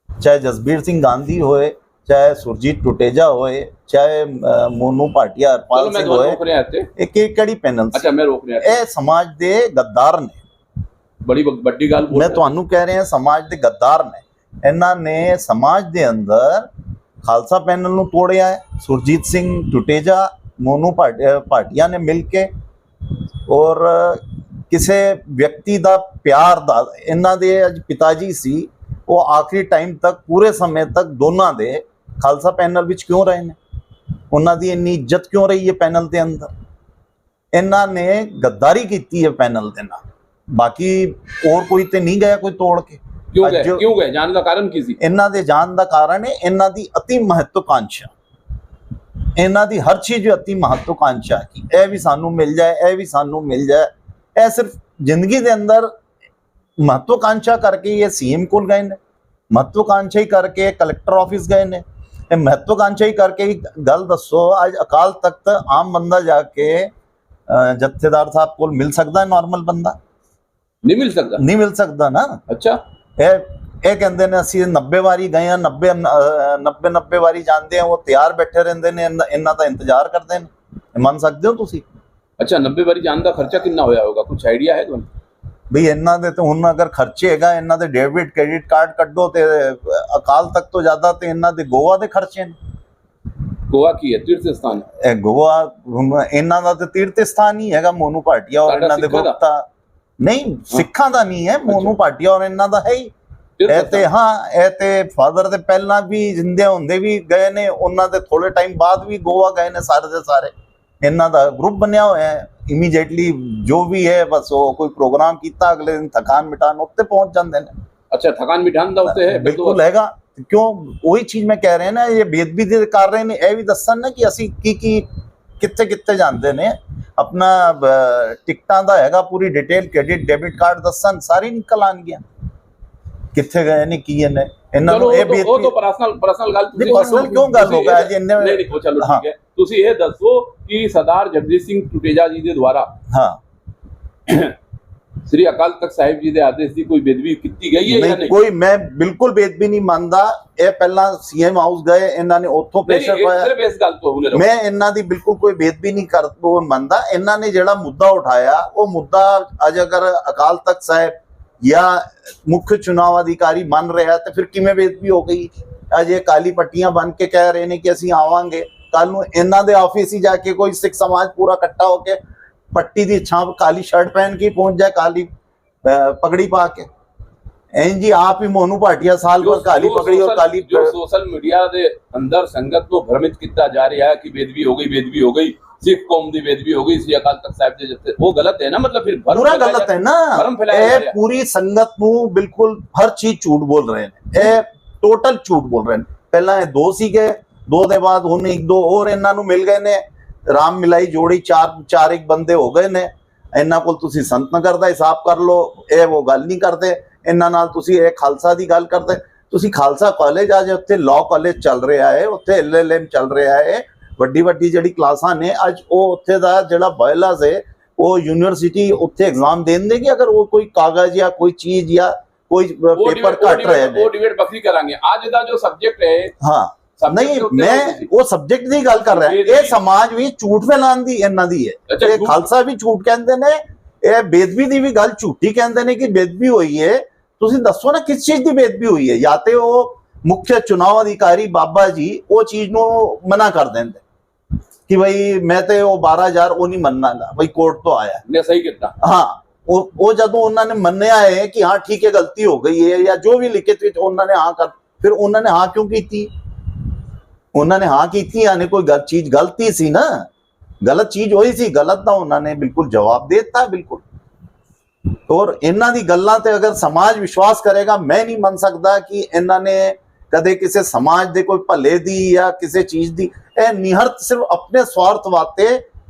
ਚਾਹੇ ਜਸਬੀਰ ਸਿੰਘ ਗਾਂਧੀ ਹੋਏ, ਚਾਹੇ ਸੁਰਜੀਤ ਟੁਟੇਜਾ ਹੋਏ, ਚਾਹੇ ਮੋਨੂ ਭਾਟੀਆ, ਹਰਪਾਲ ਸਿੰਘ ਹੋਏ, ਇਹ ਕਿਹੜੀ ਪੈਨਲ ਸੀ? ਅੱਛਾ ਮੈਂ ਰੋਕ ਰਿਹਾ। ਇਹ ਸਮਾਜ ਦੇ ਗੱਦਾਰ ਨੇ। ਬੜੀ ਵੱਡੀ ਗੱਲ ਮੈਂ ਤੁਹਾਨੂੰ ਕਹਿ ਰਿਹਾ, ਸਮਾਜ ਦੇ ਗੱਦਾਰ ਨੇ। ਇਹਨਾਂ ਨੇ ਸਮਾਜ ਦੇ ਅੰਦਰ ਖਾਲਸਾ ਪੈਨਲ ਨੂੰ ਤੋੜਿਆ ਹੈ। ਸੁਰਜੀਤ ਸਿੰਘ ਟੁਟੇਜਾ, ਮੋਨੂ ਭਾਟੀਆ ਨੇ ਮਿਲ ਕੇ, ਔਰ ਕਿਸੇ ਵਿਅਕਤੀ ਦਾ ਪਿਆਰ ਦਾ, ਇਹਨਾਂ ਦੇ ਅੱਜ ਪਿਤਾ ਜੀ ਸੀ, ਉਹ ਆਖਰੀ ਟਾਈਮ ਤੱਕ, ਪੂਰੇ ਸਮੇਂ ਤੱਕ ਦੋਨਾਂ ਦੇ ਖਾਲਸਾ ਪੈਨਲ ਵਿੱਚ ਕਿਉਂ ਰਹੇ ਨੇ? ਉਹਨਾਂ ਦੀ ਇੰਨੀ ਇੱਜ਼ਤ ਕਿਉਂ ਰਹੀ ਹੈ ਪੈਨਲ ਦੇ ਅੰਦਰ? ਇਹਨਾਂ ਨੇ ਗੱਦਾਰੀ ਕੀਤੀ ਹੈ ਪੈਨਲ ਦੇ ਨਾਲ। ਬਾਕੀ ਹੋਰ ਕੋਈ ਤੇ ਨਹੀਂ ਗਿਆ ਕੋਈ ਤੋੜ ਕੇ। ਕਿਉਂ ਗਏ? ਜਾਣ ਦਾ ਕਾਰਨ ਕੀ ਸੀ? ਇਹਨਾਂ ਦੇ ਜਾਣ ਦਾ ਕਾਰਨ ਹੈ ਇਹਨਾਂ ਦੀ ਅਤੀ ਮਹੱਤਵਕਾਂਸ਼ਾ। ਇਹਨਾਂ ਦੀ ਹਰ ਚੀਜ਼ ਅਤੀ ਮਹੱਤਵਕਾਂਸ਼ਾ ਕਿ ਇਹ ਵੀ ਸਾਨੂੰ ਮਿਲ ਜਾਏ, ਇਹ ਵੀ ਸਾਨੂੰ ਮਿਲ ਜਾਏ। ਇਹ ਸਿਰਫ ਜ਼ਿੰਦਗੀ ਦੇ ਅੰਦਰ ਮਹੱਤਵਕਾਂਸ਼ਾ ਕਰਕੇ ਇਹ ਸੀਐਮ ਕੋਲ ਗਏ ਨੇ, ਮਹੱਤਵਕਾਂਸ਼ਾ ਹੀ ਕਰਕੇ ਕਲੈਕਟਰ ਆਫਿਸ ਗਏ ਨੇ। ਇਹ ਮਹੱਤਵਕਾਂਸ਼ਾ ਹੀ ਕਰਕੇ ਗੱਲ ਦੱਸੋ, ਅੱਜ ਅਕਾਲ ਤਖਤ ਆਮ ਬੰਦਾ ਜਾ ਕੇ ਜਥੇਦਾਰ ਸਾਹਿਬ ਕੋਲ ਮਿਲ ਸਕਦਾ ਹੈ? ਨਾਰਮਲ ਬੰਦਾ ਨਹੀਂ ਮਿਲ ਸਕਦਾ ਨਾ। ਅੱਛਾ, ਇਹ ਕਹਿੰਦੇ ਨੇ ਅਸੀਂ 90 ਵਾਰੀ ਗਏ ਆ, 90 ਵਾਰੀ ਜਾਂਦੇ ਆ। ਉਹ ਤਿਆਰ ਬੈਠੇ ਰਹਿੰਦੇ ਨੇ, ਇਹਨਾਂ ਦਾ ਇੰਤਜ਼ਾਰ ਕਰਦੇ ਨੇ। ਮੰਨ ਸਕਦੇ ਹੋ ਤੁਸੀਂ? ਅੱਛਾ, 90 ਵਾਰੀ ਜਾਣ ਦਾ ਖਰਚਾ ਕਿੰਨਾ ਹੋਇਆ ਹੋਗਾ? ਕੁਝ ਆਈਡੀਆ ਹੈ ਤੁਹਾਨੂੰ? ਬਈ ਇਹਨਾਂ ਦੇ ਤਾਂ ਹੁਣ ਅਗਰ ਖਰਚੇ ਹੈਗਾ, ਇਹਨਾਂ ਦੇ ਡੈਬਿਟ ਕ੍ਰੈਡਿਟ ਕਾਰਡ ਕੱਢੋ ਤੇ ਅਕਾਲ ਤਖਤ ਤੋਂ ਜ਼ਿਆਦਾ ਤੇ ਇਹਨਾਂ ਦੇ ਗੋਆ ਦੇ ਖਰਚੇ ਨੇ। ਗੋਆ ਕੀ ਹੈ? ਤੀਰਥ ਸਥਾਨ। ਇਹ ਗੋਆ ਇਹਨਾਂ ਦਾ ਤੇ ਤੀਰਥ ਸਥਾਨ ਹੀ ਹੈਗਾ। ਮੋਨੂ ਭਾਟੀਆ ਔਰ ਇਹਨਾਂ ਦੇ ਗਰੁੱਪ ਦਾ ਨਹੀਂ, ਸਿੱਖਾਂ ਦਾ ਨਹੀਂ ਹੈ। ਮੋਨੂ ਭਾਟੀਆ ਔਰ ਇਹਨਾਂ ਦਾ ਹੈ ਹੀ। ਇਹ ਤੇ ਹਾਂ, ਇਹ ਤੇ ਫਾਦਰ ਦੇ ਪਹਿਲਾਂ ਵੀ ਜਿੰਦੇ ਹੁੰਦੇ ਵੀ ਗਏ ਨੇ, ਉਹਨਾਂ ਦੇ ਥੋੜੇ ਟਾਈਮ ਬਾਅਦ ਵੀ ਗੋਆ ਗਏ ਨੇ ਸਾਰੇ ਦੇ ਸਾਰੇ। ਇਹਨਾਂ ਦਾ ਗਰੁੱਪ ਬਣਿਆ ਹੋਇਆ ਹੈ। ਇਮੀਡੀਏਟਲੀ ਜੋ ਵੀ ਹੈ ਬਸ ਉਹ ਕੋਈ ਪ੍ਰੋਗਰਾਮ ਕੀਤਾ, ਅਗਲੇ ਦਿਨ ਥਕਾਨ ਮਿਟਾਉਣ ਉੱਤੇ ਪਹੁੰਚ ਜਾਂਦੇ ਨੇ। ਅੱਛਾ, ਥਕਾਨ ਮਿਟਾਉਣ ਦਾ ਉੱਤੇ ਹੈ? ਬਿਲਕੁਲ ਹੈਗਾ। ਕਿਉਂ? ਉਹੀ ਚੀਜ਼ ਮੈਂ ਕਹਿ ਰਿਹਾ ਨਾ, ਇਹ ਬੇਦਬੀ ਦੇ ਕਰ ਰਹੇ ਨੇ। ਇਹ ਵੀ ਦੱਸਣ ਨਾ ਕਿ ਅਸੀਂ ਕੀ ਕਿੱਥੇ ਜਾਂਦੇ ਨੇ। ਆਪਣਾ ਟਿਕਟਾਂ ਦਾ ਹੈਗਾ ਪੂਰੀ ਡਿਟੇਲ, ਕ੍ਰੈਡਿਟ ਡੈਬਿਟ ਕਾਰਡ ਦੱਸਣ, ਸਾਰੀ ਨਿਕਲ ਆਣਗੀਆਂ ਕਿੱਥੇ ਗਏ ਨੇ ਕੀ ਨੇ। ਇਹਨਾਂ ਨੂੰ ਇਹ ਉਹ ਤਾਂ ਪਰਸਨਲ ਗੱਲ ਤੁਸੀਂ ਪਰਸਨਲ ਕਿਉਂ ਗੱਲ ਹੋ ਗਿਆ ਜੀ? ਨਹੀਂ ਚਲੋ ਠੀਕ ਹੈ। ਤੁਸੀਂ ਇਹ ਦੱਸੋ ਕਿ ਸਰਦਾਰ ਜਗਜੀਤ ਸਿੰਘ ਟੁਟੇਜਾ ਜੀ ਦੇ ਦੁਆਰਾ ਸ੍ਰੀ ਅਕਾਲ ਤਖਤ ਸਾਹਿਬ ਜੀ ਦੇ ਆਦੇਸ਼ ਦੀ ਕੋਈ ਬੇਦਬੀ ਕੀਤੀ ਗਈ ਹੈ ਜਾਂ ਨਹੀਂ? ਕੋਈ, ਮੈਂ ਬਿਲਕੁਲ ਬੇਦਬੀ ਨਹੀਂ ਮੰਨਦਾ। ਇਹ ਪਹਿਲਾਂ ਸੀਐਮ ਹਾਊਸ ਗਏ, ਇਹਨਾਂ ਨੇ ਉੱਥੋਂ ਪ੍ਰੈਸ਼ਰ ਪਾਇਆ। ਸਿਰਫ ਇਸ ਗੱਲ ਤੋਂ ਮੈਂ ਇਹਨਾਂ ਦੀ ਬਿਲਕੁਲ ਕੋਈ ਬੇਦਬੀ ਨਹੀਂ ਮੰਨਦਾ। ਇਹਨਾਂ ਨੇ ਜਿਹੜਾ ਮੁੱਦਾ ਉਠਾਇਆ, ਉਹ ਮੁੱਦਾ ਅੱਜ ਅਗਰ ਅਕਾਲ ਤਖਤ ਸਾਹਿਬ ਜਾਂ ਮੁੱਖ ਚੁਣਾਵ ਅਧਿਕਾਰੀ ਮੰਨ ਰਿਹਾ ਤੇ ਫਿਰ ਕਿਵੇਂ ਬੇਦਬੀ ਹੋ ਗਈ? ਅੱਜ ਇਹ ਕਾਲੀ ਪੱਟੀਆਂ ਬਣ ਕੇ ਕਹਿ ਰਹੇ ਨੇ ਕਿ ਅਸੀਂ ਆਵਾਂਗੇ। ਕੱਲ ਨੂੰ ਇਹਨਾਂ ਦੇ ਆਫਿਸ ਹੀ ਜਾ ਕੇ ਕੋਈ ਸਿੱਖ ਸਮਾਜ ਪੂਰਾ ਇਕੱਠਾ ਹੋ ਕੇ पट्टी दी छाप, काली शर्ट पहन के पहुंच जाए, काली पगड़ी पा के। जी आप ही मोनू भाटिया साल भर काली पगड़ी और काली जो सोशल मीडिया दे अंदर संगत को भ्रमित किया जा रहा है कि बेदबी हो गई सिख कौम दी बेदबी हो गई श्री अकाल तख्त साहिब दे जत्थे, वो गलत है ना? मतलब फिर पूरा गलत है ना। ये पूरी संगत नू बिल्कुल हर चीज झूठ बोल रहे हैं। ये टोटल झूठ बोल रहे हैं। पहला ये 2 सीगे, 2 दे बाद हुण 1-2 और इन्हां नू मिल गए ने। राम मिलाई जोड़ी 4 एक बंदे हो गए ने। इन्हां कोल तुसीं संत नगर दा हिसाब कर लो, ये वो गल नहीं करते। ਇਹਨਾਂ ਨਾਲ ਤੁਸੀਂ ਇਹ ਖਾਲਸਾ ਦੀ ਗੱਲ ਕਰਦੇ। ਤੁਸੀਂ ਖਾਲਸਾ ਕਾਲਜ ਅੱਜ ਉੱਥੇ ਲਾਅ ਕਾਲਜ ਚੱਲ ਰਿਹਾ ਹੈ, ਉੱਥੇ LLM ਚੱਲ ਰਿਹਾ ਹੈ, ਵੱਡੀ ਵੱਡੀ ਜਿਹੜੀ ਕਲਾਸਾਂ ਨੇ ਅੱਜ ਉਹ ਉੱਥੇ ਦਾ ਜਿਹੜਾ ਬਾਇਲਾਸ ਹੈ ਉਹ ਯੂਨੀਵਰਸਿਟੀ ਉੱਥੇ ਐਗਜ਼ਾਮ ਦੇਣ ਦੇਗੀ ਅਗਰ ਉਹ ਕੋਈ ਕਾਗਜ਼ ਜਾਂ ਕੋਈ ਚੀਜ਼ ਜਾਂ ਕੋਈ ਪੇਪਰ ਘੱਟ ਰਹੇ ਨੇ। ਉਹ ਡਿਬੇਟ ਬਖਰੀ ਕਰਾਂਗੇ। ਅੱਜ ਦਾ ਜੋ ਸਬਜੈਕਟ ਹੈ ਹਾਂ ਨਹੀਂ ਮੈਂ ਉਹ ਸਬਜੈਕਟ ਦੀ ਗੱਲ ਕਰ ਰਿਹਾ। ਇਹ ਸਮਾਜ ਵੀ ਝੂਠ ਫੈਲਾਉਣ ਦੀ ਇਹਨਾਂ ਦੀ ਹੈ। ਇਹ ਖਾਲਸਾ ਵੀ ਝੂਠ ਕਹਿੰਦੇ ਨੇ, ਇਹ ਬੇਦਬੀ ਦੀ ਵੀ ਗੱਲ ਝੂਠੀ ਕਹਿੰਦੇ ਨੇ ਕਿ ਬੇਦਬੀ ਹੋਈ ਹੈ। ਤੁਸੀਂ ਦੱਸੋ ਨਾ ਕਿਸ ਚੀਜ਼ ਦੀ ਬੇਦਬੀ ਹੋਈ ਹੈ? ਜਾਂ ਤੇ ਉਹ ਮੁੱਖ ਚੁਣਾਵ ਅਧਿਕਾਰੀ ਬਾਬਾ ਜੀ ਉਹ ਚੀਜ਼ ਨੂੰ ਮਨਾ ਕਰ ਦਿੰਦੇ कि भाई मैं तो वो 12,000 वो नहीं मनना भाई कोर्ट तो आया मैं सही कहता। हाँ वो जब उन्होंने मन्निया है कि हाँ ठीक है गलती हो गई है या जो भी लिखे थे उन्होंने हाँ कर, फिर उन्होंने हाँ क्यों की थी? उन्होंने हाँ की थी यानी कोई चीज गलती सी ना, गलत चीज होई सी, गलत ना उन्होंने बिल्कुल जवाब देता बिल्कुल। और इन्हां दी गल्लां ते अगर समाज विश्वास करेगा मैं नहीं मन सकता कि इन्होंने कदे किसी समाज दे कोई भले दी या किसी चीज दी निहरत सिर्फ अपने स्वार्थ वास्ते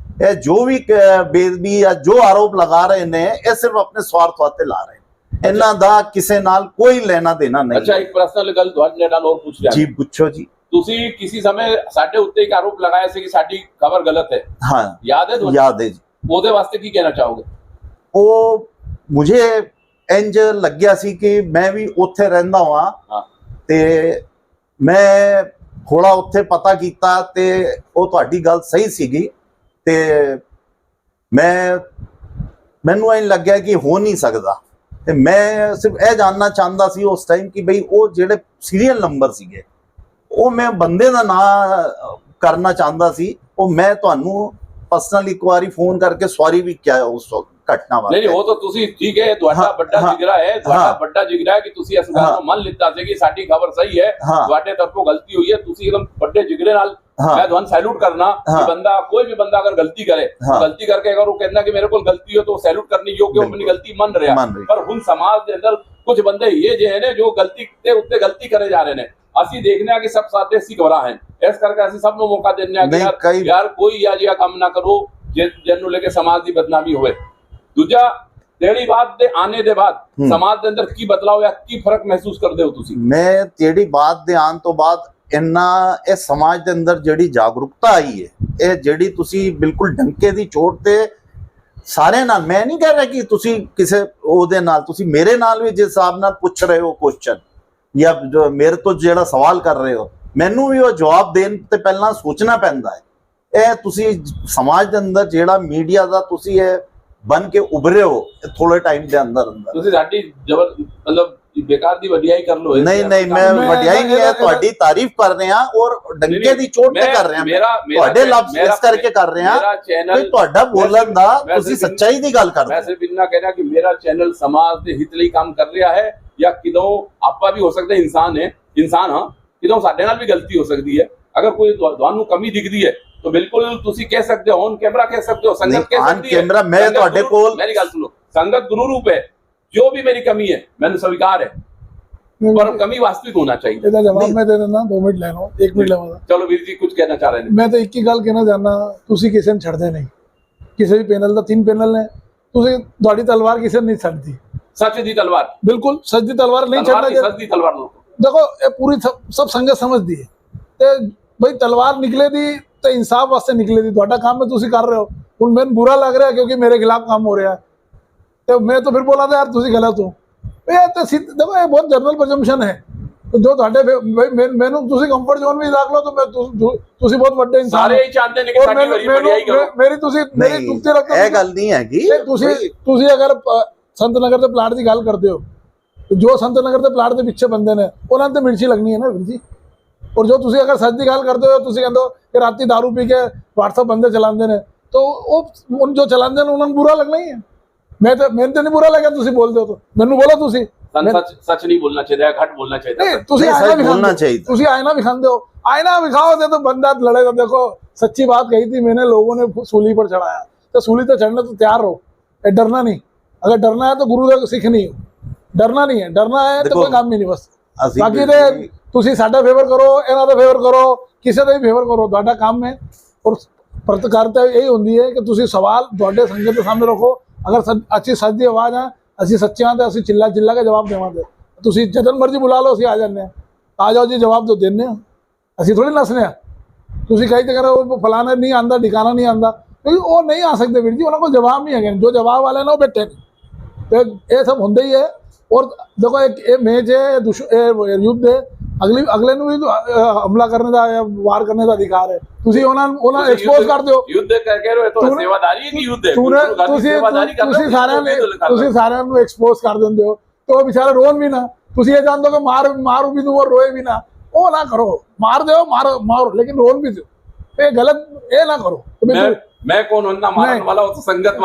जो भी बेदबी या जो आरोप लगा रहे ने ये सिर्फ अपने स्वार्थ वास्ते ला रहे। इन्हां दा किसी नाल कोई लेना देना नहीं। अच्छा एक पर्सनल गल ਤੁਹਾਡੇ ਨਾਲ ਹੋਰ ਪੁੱਛ ਰਿਹਾ जी पूछो जी। ਤੁਸੀਂ ਕਿਸੇ ਸਮੇਂ ਸਾਡੇ ਉੱਤੇ ਇੱਕ ਆਰੋਪ ਲਗਾਇਆ ਸੀ ਕਿ ਸਾਡੀ ਖਬਰ ਗਲਤ ਹੈ। हाँ याद है ਤੁਹਾਨੂੰ? याद है जी। ਉਹਦੇ ਵਾਸਤੇ ਕੀ ਕਹਿਣਾ ਚਾਹੋਗੇ? ਉਹ मुझे इंज लग्या सी कि मैं भी उत्थे रहिंदा हां ते मैं थोड़ा उत्थे पता कीता ते ਉਹ ਤੁਹਾਡੀ ਗੱਲ ਸਹੀ ਸੀਗੀ ਤੇ ਮੈਨੂੰ ਇਹ ਲੱਗਿਆ ਕਿ ਹੋ ਨਹੀਂ ਸਕਦਾ ਤੇ ਮੈਂ ਸਿਰਫ ਇਹ ਜਾਨਣਾ ਚਾਹੁੰਦਾ ਸੀ ਉਸ ਟਾਈਮ ਕਿ ਬਈ ਉਹ ਜਿਹੜੇ ਸੀਰੀਅਲ ਨੰਬਰ ਸੀਗੇ ਉਹ ਮੈਂ ਬੰਦੇ ਦਾ ਨਾਂ ਕਰਨਾ ਚਾਹੁੰਦਾ ਸੀ। ਉਹ ਮੈਂ ਤੁਹਾਨੂੰ ਪਰਸਨਲੀ ਇੱਕ ਵਾਰੀ ਫੋਨ ਕਰਕੇ ਸੌਰੀ ਵੀ ਕਿਹਾ ਉਸ ਘਟਨਾ ਵਾਸਤੇ। ਨਹੀਂ ਉਹ ਤਾਂ ਤੁਸੀਂ ਠੀਕ ਹੈ ਤੁਹਾਡਾ ਵੱਡਾ ਜਿਗਰਾ ਹੈ, ਤੁਹਾਡਾ ਵੱਡਾ ਜਿਗਰਾ ਹੈ ਕਿ ਤੁਸੀਂ ਇਸ ਗੱਲ ਨੂੰ ਮੰਨ ਲਿੱਤਾ ਸੀ ਕਿ ਸਾਡੀ ਖਬਰ ਸਹੀ ਹੈ, ਤੁਹਾਡੇ ਤਰਫੋਂ ਗਲਤੀ ਹੋਈ ਹੈ। ਤੁਸੀਂ ਇੱਕਦਮ ਵੱਡੇ ਜਿਗਰੇ ਨਾਲ मैं ਤੁਹਾਨੂੰ सैल्यूट करना कि बंदा कोई भी बंदा अगर गलती करे गलती करके अगर वो कहना कि मेरे को गलती हो तो सैल्यूट करनी योग्य अपनी गलती मन रहा। पर हुन समाज के अंदर कुछ बंदे ये जे है ने जो गलती ते उत्ते गलती करे जा रहे ने। ਅਸੀਂ ਦੇਖਨੇ ਆ ਕਿ ਸਭ ਸਾਡੇ ਅਸੀਂ ਗਵਰਾ ਹੈ, ਇਸ ਕਰਕੇ ਅਸੀਂ ਸਭ ਨੂੰ ਮੌਕਾ ਦਿੰਨੇ ਆ ਕਿ ਯਾਰ ਕੋਈ ਆ ਜਿਹਾ ਕੰਮ ਨਾ ਕਰੋ ਜਿਹਨੂੰ ਲੈ ਕੇ ਸਮਾਜ ਦੀ ਬਦਨਾਮੀ ਹੋਵੇ। ਦੂਜਾ ਜਿਹੜੀ ਬਾਤ ਦੇ ਆਨੇ ਦੇ ਬਾਅਦ ਸਮਾਜ ਦੇ ਅੰਦਰ ਕੀ ਬਦਲਾਅ ਹੋਇਆ, ਕੀ ਫਰਕ ਮਹਿਸੂਸ ਕਰਦੇ ਹੋ ਤੁਸੀਂ? ਮੈਂ ਜਿਹੜੀ ਬਾਤ ਦੇ ਆਉਣ ਤੋਂ ਬਾਅਦ ਇੰਨਾ ਇਹ ਸਮਾਜ ਦੇ ਅੰਦਰ ਜਿਹੜੀ ਜਾਗਰੂਕਤਾ ਆਈ ਹੈ, ਇਹ ਜਿਹੜੀ ਤੁਸੀਂ ਬਿਲਕੁਲ ਡੰਕੇ ਦੀ ਚੋਟ ਤੇ ਸਾਰਿਆਂ ਨਾਲ, ਮੈਂ ਨਹੀਂ ਕਹਿ ਰਿਹਾ ਕਿ ਤੁਸੀਂ ਕਿਸੇ ਉਹਦੇ ਨਾਲ, ਤੁਸੀਂ ਮੇਰੇ ਨਾਲ ਵੀ ਜਿਸ ਹਿਸਾਬ ਨਾਲ ਪੁੱਛ ਰਹੇ ਹੋ ਕੁਐਸਚਨ ਜਾਂ ਮੇਰੇ ਤੋਂ ਜਿਹੜਾ ਸਵਾਲ ਕਰ ਰਹੇ ਹੋ, ਮੈਨੂੰ ਵੀ ਉਹ ਜਵਾਬ ਦੇਣ ਤੇ ਪਹਿਲਾਂ ਸੋਚਣਾ ਪੈਂਦਾ ਹੈ। ਇਹ ਤੁਸੀਂ ਸਮਾਜ ਦੇ ਅੰਦਰ ਜਿਹੜਾ ਮੀਡੀਆ ਦਾ ਤੁਸੀਂ ਇਹ ਬਣ ਕੇ ਉਭਰੇ ਹੋ ਥੋੜੇ ਟਾਈਮ ਦੇ ਅੰਦਰ ਤੁਸੀਂ ਸਾਡੀ ਜ਼ਬਰ ਮਤਲਬ बेकार दी वडियाई कर लो। नहीं मैं वडियाई नहीं है, ਤੁਹਾਡੀ ਤਾਰੀਫ ਕਰ ਰਹੇ ਹਾਂ ਔਰ ਡੰਕੇ ਦੀ ਚੋਟ ਤੇ ਕਰ ਰਹੇ ਹਾਂ, ਤੁਹਾਡੇ ਲਫ਼ਜ਼ ਇਸ ਕਰਕੇ ਕਰ ਰਹੇ ਹਾਂ ਕਿ ਤੁਹਾਡਾ ਬੋਲਣ ਦਾ ਤੁਸੀਂ ਸੱਚਾਈ ਦੀ ਗੱਲ ਕਰਦੇ। ਮੈਂ ਸਿਰਫ ਇੰਨਾ ਕਹਿ ਰਿਹਾ ਕਿ ਮੇਰਾ ਚੈਨਲ ਸਮਾਜ ਦੇ ਹਿੱਤ ਲਈ ਕੰਮ ਕਰ ਰਿਹਾ ਹੈ ਜਾਂ ਕਿਦੋਂ ਆਪਾਂ ਵੀ ਹੋ ਸਕਦਾ ਇਨਸਾਨ ਹੈ, ਇਨਸਾਨ ਹਾਂ, ਕਿਦੋਂ ਸਾਡੇ ਨਾਲ ਵੀ ਗਲਤੀ ਹੋ ਸਕਦੀ ਹੈ। ਅਗਰ ਕੋਈ ਤੁਹਾਨੂੰ ਕਮੀ ਦਿਖਦੀ ਹੈ तो बिल्कुल तुसी कह सकते हो, ऑन कैमरा कह सकते हो, संगत कह सकती है। कैमरा मैं ਤੁਹਾਡੇ ਕੋਲ मेरी गल सुनो, संगत गुरु रूप है, जो भी मेरी कमी है मैंने स्वीकार है, पर कमी वास्तविक होना चाहिए। ਇਹਦਾ ਜਵਾਬ ਮੈਂ ਦੇ ਦਿੰਦਾ, 2 ਮਿੰਟ ਲੈ ਲਓ, 1 ਮਿੰਟ ਲਵਾਂਗਾ। ਚਲੋ ਵੀਰ ਜੀ ਕੁਝ ਕਹਿਣਾ ਚਾਹ ਰਹੇ ਨੇ? ਮੈਂ ਤਾਂ ਇੱਕ ਹੀ ਗੱਲ ਕਹਿਣਾ ਚਾਹੁੰਦਾ, ਤੁਸੀਂ ਕਿਸੇ ਨੂੰ ਛੱਡਦੇ ਨਹੀਂ। ਕਿਸੇ ਵੀ ਪੈਨਲ ਦਾ 3 ਪੈਨਲ ਨੇ, ਤੁਸੀਂ ਤੁਹਾਡੀ ਤਲਵਾਰ ਕਿਸੇ ਨੂੰ ਨਹੀਂ ਛੱਡਦੀ। सच दी तलवार, बिल्कुल सच दी तलवार नहीं छड़ना। सच दी तलवार देखो ये पूरी सब संगत समझदी है ते भाई तलवार निकले दी ਤੇ ਇਨਸਾਫ ਵਾਸਤੇ ਨਿਕਲੇ ਦੀ, ਤੁਹਾਡਾ ਕੰਮ ਹੈ, ਤੁਸੀਂ ਕਰ ਰਹੇ ਹੋ। ਹੁਣ ਮੈਨੂੰ ਬੁਰਾ ਲੱਗ ਰਿਹਾ ਕਿਉਂਕਿ ਮੇਰੇ ਖਿਲਾਫ ਕੰਮ ਹੋ ਰਿਹਾ ਤੇ ਮੈਂ ਤਾਂ ਫਿਰ ਬੋਲਾਂ ਤਾਂ ਯਾਰ ਤੁਸੀਂ ਗਲਤ ਹੋ। ਇਹ ਤਾਂ ਦੇਖੋ ਇਹ ਬਹੁਤ ਜਨਰਲ ਪ੍ਰਜੰਪਸ਼ਨ ਹੈ। ਜੋ ਤੁਹਾਡੇ ਮੈਨੂੰ ਤੁਸੀਂ ਕੰਫਰਟ ਜ਼ੋਨ ਵਿੱਚ ਰੱਖ ਲਓ ਤਾਂ ਮੈਂ ਤੁਸੀਂ ਬਹੁਤ ਵੱਡੇ ਇਨਸਾਨ ਸਾਰੇ ਹੀ ਚਾਹਦੇ ਨੇ ਕਿ ਸਾਡੀ ਵਡਿਆਈ ਕਰੋ। ਮੇਰੀ ਤੁਸੀਂ ਮੇਰੀ ਟੁੱਟੇ ਰੱਖੋ, ਇਹ ਗੱਲ ਨਹੀਂ ਹੈਗੀ। ਤੁਸੀਂ ਅਗਰ ਸੰਤ ਨਗਰ ਦੇ ਪਲਾਟ ਦੀ ਗੱਲ ਕਰਦੇ ਹੋ, ਜੋ ਸੰਤ ਨਗਰ ਦੇ ਪਲਾਟ ਦੇ ਪਿੱਛੇ ਬੰਦੇ ਨੇ ਉਹਨਾਂ ਤੇ ਮਿਰਚੀ ਲੱਗਣੀ ਹੈ ਨਾ ਵੀਰ ਜੀ। और जो तुसी अगर सच की गल करते हो, तुसी कहते हो कि राती दारू पी के व्हाट्सएप बंदे चलाते हैं तो उन जो चलाते हैं उन्होंने बुरा लगना ही है। मैंने तो नहीं बुरा लगा, तुसी बोलते हो तो मैनू बोलो। तुसी सच नहीं बोलना चाहिए, घट बोलना चाहिए। नहीं तुसी आईना बोलना चाहिए, तुसी आईना दिखाते हो, आईना दिखाओ तो बंदा लड़ेगा। देखो सच्ची बात कही थी मैंने, लोगों ने सूली पर चढ़ाया तो सूली तो चढ़ने तो तैयार रहो, डरना नहीं। अगर डरना है तो गुरु का सिख नहीं हो, डरना नहीं है। डरना है तो कोई काम ही नहीं। बस बाकी दे ਤੁਸੀਂ ਸਾਡਾ ਫੇਵਰ ਕਰੋ, ਇਹਨਾਂ ਦਾ ਫੇਵਰ ਕਰੋ, ਕਿਸੇ ਦਾ ਵੀ ਫੇਵਰ ਕਰੋ, ਤੁਹਾਡਾ ਕੰਮ ਹੈ। ਔਰ ਪੱਤਰਕਾਰਤਾ ਇਹ ਹੁੰਦੀ ਹੈ ਕਿ ਤੁਸੀਂ ਸਵਾਲ ਤੁਹਾਡੇ ਸੰਗਤ ਦੇ ਸਾਹਮਣੇ ਰੱਖੋ। ਅਗਰ ਅੱਛੀ ਸੱਚ ਦੀ ਆਵਾਜ਼ ਹੈ ਅਸੀਂ ਸੱਚੇ ਹਾਂ ਤੇ ਅਸੀਂ ਚਿੱਲਾ ਚਿੱਲਾ ਕੇ ਜਵਾਬ ਦੇਵਾਂਗੇ। ਤੁਸੀਂ ਜਦੋਂ ਮਰਜ਼ੀ ਬੁਲਾ ਲਓ, ਅਸੀਂ ਆ ਜਾਂਦੇ ਹਾਂ। ਆ ਜਾਓ ਜੀ, ਜਵਾਬ ਤਾਂ ਦਿੰਦੇ ਹਾਂ, ਅਸੀਂ ਥੋੜੀ ਨੱਸਨੇ ਆ। ਤੁਸੀਂ ਕਹੀ ਤੇ ਕਰੋ ਫਲਾਣਾ ਨਹੀਂ ਆਂਦਾ, ਠਿਕਾਣਾ ਨਹੀਂ ਆਂਦਾ, ਕਿਉਂਕਿ ਉਹ ਨਹੀਂ ਆ ਸਕਦੇ ਵੀਰ ਜੀ, ਉਹਨਾਂ ਕੋਲ ਜਵਾਬ ਨਹੀਂ ਹੈਗੇ। ਜੋ ਜਵਾਬ ਵਾਲੇ ਨੇ ਉਹ ਬੈਠੇ ਨੇ, ਤੇ ਇਹ ਸਭ ਹੁੰਦਾ ਹੀ ਹੈ। ਔਰ ਦੇਖੋ ਇਹ ਮੇਜ ਹੈ, ਯੁੱਧ ਹੈ, ਅਗਲੇ ਨੂੰ ਵੀ ਹਮਲਾ ਕਰਨੇ ਦਾ ਜਾਂ ਵਾਰ ਕਰਨੇ ਦਾ ਅਧਿਕਾਰ ਹੈ। ਤੁਸੀਂ ਉਹਨਾਂ ਐਕਸਪੋਜ਼ ਕਰ ਦਿਓ। युद्ध कह रहे हो तो सेवादारी की युद्ध है, ਤੁਸੀਂ ਸਾਰਿਆਂ ਨੂੰ ਐਕਸਪੋਜ਼ ਕਰ ਦਿੰਦੇ ਹੋ, ਤੇ ਉਹ ਵਿਚਾਰੇ ਰੋਣ ਵੀ ਨਾ। ਤੁਸੀਂ ਇਹ ਜਾਣਦੇ ਹੋ ਕਿ ਮਾਰ ਵੀ ਦੂ ਔਰ ਰੋਏ ਵੀ ਨਾ, ਉਹ ਨਾ ਕਰੋ। ਮਾਰ ਦਿਓ, ਮਾरो, लेकिन रोन भी दो। ये गलत, ये ना करो। मैं कौन होना मारन वाला हो, तो संगत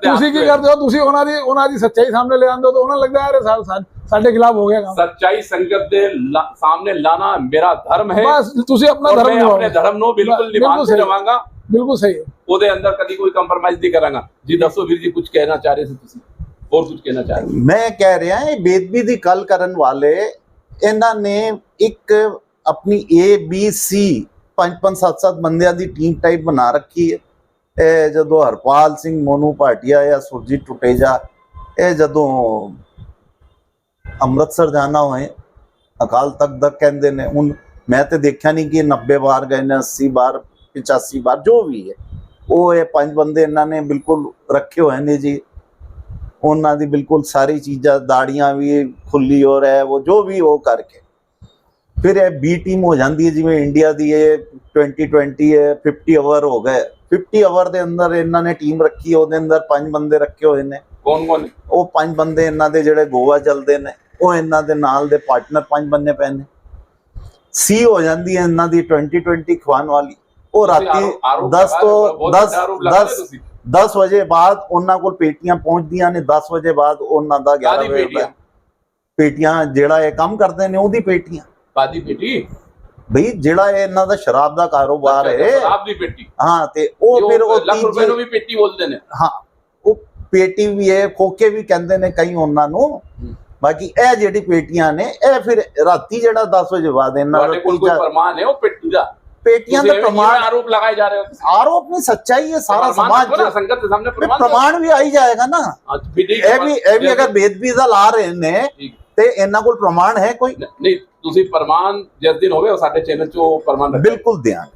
ਤੁਸੀਂ ਕੀ ਕਰਦੇ ਹੋ? ਤੁਸੀਂ ਉਹਨਾਂ ਦੀ ਸੱਚਾਈ ਸਾਹਮਣੇ ਲੈ ਆਉਂਦੇ ਹੋ, ਤਾਂ ਉਹਨਾਂ ਲੱਗਦਾ ਹੈ ਯਾਰ ਸਾਡੇ ਖਿਲਾਫ ਹੋ ਗਿਆ ਕੰਮ। सच्चाई संगत दे सामने लाना मेरा धर्म है। ਬਸ ਤੁਸੀਂ ਆਪਣਾ और ਧਰਮ मैं अपने धर्म ਨੂੰ बिल्कुल निभाते रहांगा। ਬਿਲਕੁਲ ਸਹੀ ਹੈ। ਉਹਦੇ ਅੰਦਰ ਕਦੀ ਕੋਈ ਕੰਪਰਮਾਈਜ਼ ਨਹੀਂ ਕਰਾਂਗਾ ਜੀ। ਦੱਸੋ ਵੀਰ ਜੀ, ਕੁਝ ਕਹਿਣਾ ਚਾਹ ਰਹੇ ਸੀ ਤੁਸੀਂ, ਹੋਰ ਕੁਝ ਕਹਿਣਾ ਚਾਹ ਰਹੇ? ਮੈਂ ਕਹਿ ਰਿਹਾ ਇਹ ਬੇਦਬੀ ਦੀ ਗੱਲ ਕਰਨ ਵਾਲੇ ਇਹਨਾਂ ਨੇ ਇੱਕ ਆਪਣੀ ABC 5-5 ਬੰਦਿਆਂ ਦੀ ਟੀਮ ਟਾਈਪ ਬਣਾ ਰੱਖੀ ਹੈ। ਇਹ ਜਦੋਂ ਹਰਪਾਲ ਸਿੰਘ, ਮੋਨੂ ਭਾਟੀਆ ਜਾਂ ਸੁਰਜੀਤ ਟੁਟੇਜਾ, ਇਹ ਜਦੋਂ ਅੰਮ੍ਰਿਤਸਰ ਜਾਣਾ ਹੋਏ ਅਕਾਲ ਤਖਤ ਦਾ ਕਹਿੰਦੇ ਨੇ। ਹੁਣ ਮੈਂ ਤੇ ਦੇਖਿਆ ਨਹੀਂ ਕਿ 90 ਵਾਰ ਗਏ ਨੇ, 80 ਵਾਰ, 85 ਵਾਰ, ਜੋ ਵੀ ਹੈ। ਉਹ ਇਹ 5 ਬੰਦੇ ਇਹਨਾਂ ਨੇ ਬਿਲਕੁਲ ਰੱਖੇ ਹੋਏ ਨੇ ਜੀ। ਉਹਨਾਂ ਦੀ ਬਿਲਕੁਲ ਸਾਰੀ ਚੀਜ਼ਾਂ, ਦਾੜੀਆਂ ਵੀ ਖੁੱਲੀ ਹੋ ਰਿਹਾ, ਉਹ ਜੋ ਵੀ ਉਹ ਕਰਕੇ ਫਿਰ ਇਹ B ਟੀਮ ਹੋ ਜਾਂਦੀ ਹੈ। ਜਿਵੇਂ ਇੰਡੀਆ ਦੀ ਇਹ 2020 ਹੈ, 50 ਓਵਰ ਹੋ ਗਏ। 50 ਓਵਰ ਦੇ ਅੰਦਰ ਇਹਨਾਂ ਨੇ ਟੀਮ ਰੱਖੀ, ਉਹਦੇ ਅੰਦਰ 5 ਬੰਦੇ ਰੱਖੇ ਹੋਏ ਨੇ। ਕੌਣ? ਉਹ 5 ਬੰਦੇ ਇਹਨਾਂ ਦੇ ਜਿਹੜੇ ਗੋਆ ਚੱਲਦੇ ਨੇ, ਉਹ ਇਹਨਾਂ ਦੇ ਨਾਲ ਦੇ ਪਾਰਟਨਰ 5 ਬੰਨੇ ਪਏ ਨੇ। C ਹੋ ਜਾਂਦੀ ਹੈ ਇਹਨਾਂ ਦੀ 2020 ਖਵਾਨ ਵਾਲੀ। ਉਹ ਰਾਤੀ 10 ਵਜੇ ਬਾਅਦ ਉਹਨਾਂ ਕੋਲ ਪੇਟੀਆਂ ਪਹੁੰਚਦੀਆਂ ਨੇ। 10 ਵਜੇ ਬਾਅਦ ਉਹਨਾਂ ਦਾ 11 ਵਜੇ ਪੇਟੀਆਂ ਜਿਹੜਾ ਇਹ ਕੰਮ ਕਰਦੇ ਨੇ ਉਹਦੀ ਪੇਟੀਆਂ। ਕਾਦੀ ਪੇਟੀ? ਬਈ ਜਿਹੜਾ ਇਹ ਇਹਨਾਂ ਦਾ ਸ਼ਰਾਬ ਦਾ ਕਾਰੋਬਾਰ ਹੈ, ਸ਼ਰਾਬ ਦੀ ਪੇਟੀ। ਹਾਂ, ਤੇ ਉਹ ਫਿਰ ਉਹ ਲੱਖ ਰੁਪਏ ਨੂੰ ਵੀ ਪੇਟੀ ਬੋਲਦੇ ਨੇ। ਹਾਂ, ਉਹ ਪੇਟੀ ਵੀ ਹੈ, ਖੋਕੇ ਵੀ ਕਹਿੰਦੇ ਨੇ ਕਈ ਉਹਨਾਂ ਨੂੰ। ਬਾਕੀ ਇਹ ਜਿਹੜੀ ਪੇਟੀਆਂ ਨੇ, ਇਹ ਫਿਰ ਰਾਤੀ ਜਿਹੜਾ 10 ਵਜੇ ਬਾਅਦ ਇਹਨਾਂ ਦਾ ਕੋਈ ਪ੍ਰਮਾਣ ਹੈ ਉਹ ਪੇਟੀ ਦਾ? पेटियां का प्रमाण आरोप लगाए जा रहे हो। आरोप नहीं, सच्चाई है। सारा समाज संगत के सामने प्रमाण भी आई जाएगा ना। ये भी अगर बेदबी दा ला रहे ने ते इन्ना कोल प्रमाण है कोई नहीं? ਤੁਸੀਂ ਪ੍ਰਮਾਣ ਜਿਸ ਦਿਨ ਹੋਵੇ ਉਹ ਸਾਡੇ ਚੈਨਲ 'ਚ ਉਹ ਪ੍ਰਮਾਣ बिल्कुल ध्यान।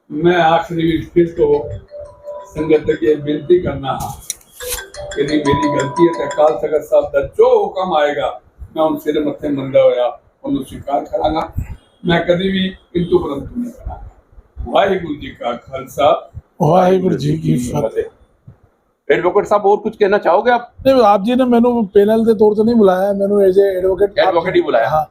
मैं आखिरी फिर तो संगत के बेनती करना कि मेरी गलती है। अकाल तख्त साहब का जो हुक्म आएगा मैं उन सिर मत्थे मंदा होया उन्हें स्वीकार करांगा। मैं कभी भी किंतु परंतु नहीं करांगा। वाहिगुरु जी का खालसा, वाहिगुरु जी की फतेह। एडवोकेट साहब और कुछ कहना चाहोगे आप? नहीं, आप जी ने मैंने पैनल के तौर पर नहीं बुलाया, मैंने एज ए एडवोकेट ही बुलाया। हाँ,